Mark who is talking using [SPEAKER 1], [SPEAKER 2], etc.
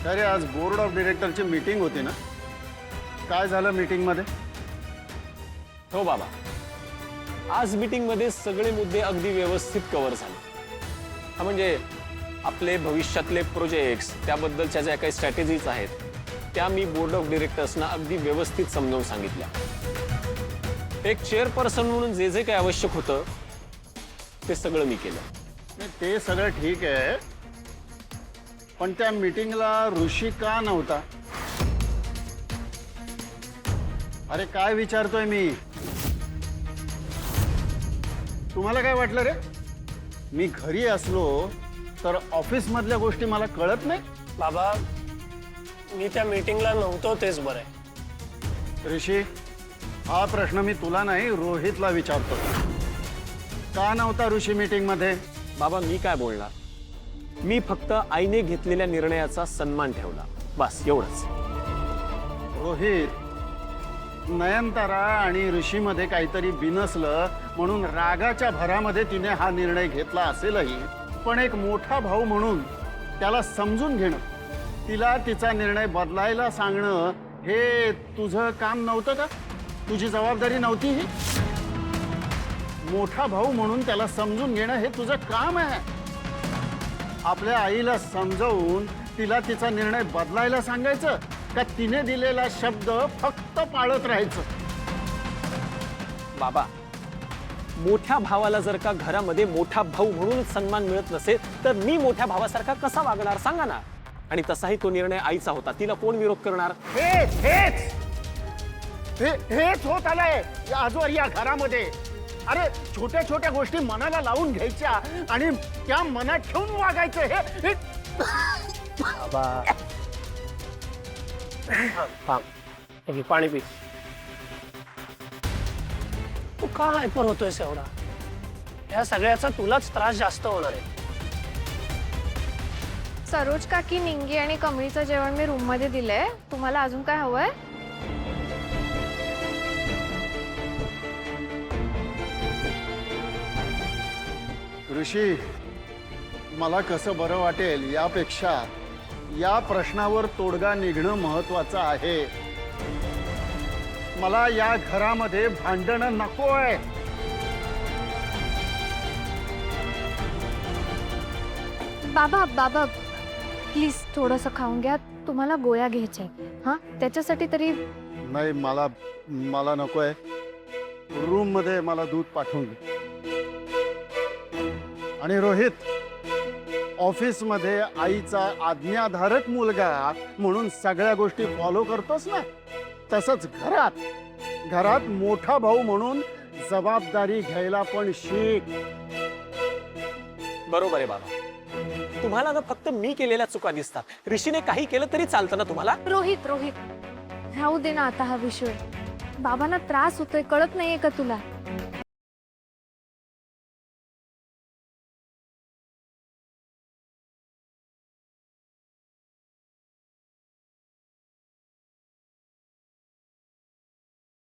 [SPEAKER 1] अरे आज board of डायरेक्टरची meeting होती ना, काय झालं मीटिंग मध्ये?
[SPEAKER 2] हो बाबा, आज मीटिंग मध्ये सगळे मुद्दे अगदी व्यवस्थित कव्हर झाले। हा म्हणजे आपले भविष्यातले प्रोजेक्ट्स, त्याबद्दलच्या ज्या काही स्ट्रॅटेजीज आहेत त्या मी बोर्ड ऑफ डायरेक्टर्सना अगदी व्यवस्थित समजावून सांगितल्या। एक चेअरपर्सन म्हणून जे जे काही आवश्यक होतं ते सगळं मी केलं।
[SPEAKER 1] नाही, ते सगळं ठीक आहे, पण त्या मीटिंगला ऋषी का नव्हता? अरे काय विचारतोय मी? तुम्हाला काय वाटलं रे? मी घरी असलो तर ऑफिस मधल्या गोष्टी मला कळत नाही?
[SPEAKER 3] बाबा, मी त्या मीटिंगला नव्हतो तेच बरं आहे।
[SPEAKER 1] ऋषी, हा प्रश्न मी तुला नाही रोहितला विचारतो। का नव्हता ऋषी मीटिंग मध्ये?
[SPEAKER 2] बाबा मी काय बोलणार, मी फक्त आईने घेतलेल्या निर्णयाचा सन्मान ठेवला, बस एवढंच।
[SPEAKER 1] रोहित, नयनतारा आणि ऋषीमध्ये काहीतरी बिनसलं म्हणून रागाच्या भरामध्ये तिने हा निर्णय घेतला असेलही, पण एक मोठा भाऊ म्हणून त्याला समजून घेणं, तिला तिचा निर्णय बदलायला सांगणं हे तुझं काम नव्हतं का? तुझी जबाबदारी नव्हती ही? मोठा भाऊ म्हणून त्याला समजून घेणं हे तुझं काम आहे। आपल्या आईला समजावून तिला तिचा निर्णय बदलायला सांगायचं का तिने दिलेला शब्द फक्त पाळत राहायचं?
[SPEAKER 2] बाबा, मोठ्या भावाला जर का घरामध्ये मोठा भाऊ म्हणून सन्मान मिळत नसेल तर मी मोठ्या भावासारखा कसा वागणार सांगा ना? आणि तसाही तो निर्णय आईचा होता, तिला कोण विरोध करणार?
[SPEAKER 1] हेच होत आलंय आजवर या घरामध्ये। अरे छोट्या छोट्या गोष्टी मनाला लावून घ्यायच्या आणि त्या मनात ठेवून वागायचं हे
[SPEAKER 3] बाबा, थांब, पाणी पी। तू का हायपर होतोयस एवढा? या सगळ्याचा तुलाच त्रास जास्त होणार आहे।
[SPEAKER 4] सरोज काकी, निंगी आणि कमळीचं जेवण मी रूम मध्ये दिलंय, तुम्हाला अजून काय हवंय?
[SPEAKER 1] ऋषी, मला कसं बरं वाटेल यापेक्षा या प्रश्नावर तोडगा निघणं महत्वाचं आहे। मला या घरामध्ये भांडणं नकोय।
[SPEAKER 4] बाबा बाबा प्लीज थोडंसं खाऊन घ्या, तुम्हाला गोळ्या घ्यायच्या हा, त्याच्यासाठी तरी।
[SPEAKER 1] नाही, मला नकोय। रूम मध्ये मला दूध पाठवून दे। आणि रोहित, ऑफिस मध्ये आईचा आज्ञाधारक मुलगा म्हणून सगळ्या गोष्टी फॉलो करतोस ना, तसंच घरात मोठा भाऊ म्हणून जबाबदारी घ्यायला पण शिक।
[SPEAKER 2] बरोबर आहे बाबा, तुम्हाला ना फक्त मी केलेल्या चुका दिसतात, ऋषीने काही केलं तरी चालतं ना तुम्हाला?
[SPEAKER 4] रोहित राहू दे ना आता हा विषय। बाबांना त्रास होतोय, कळत नाहीये का तुला?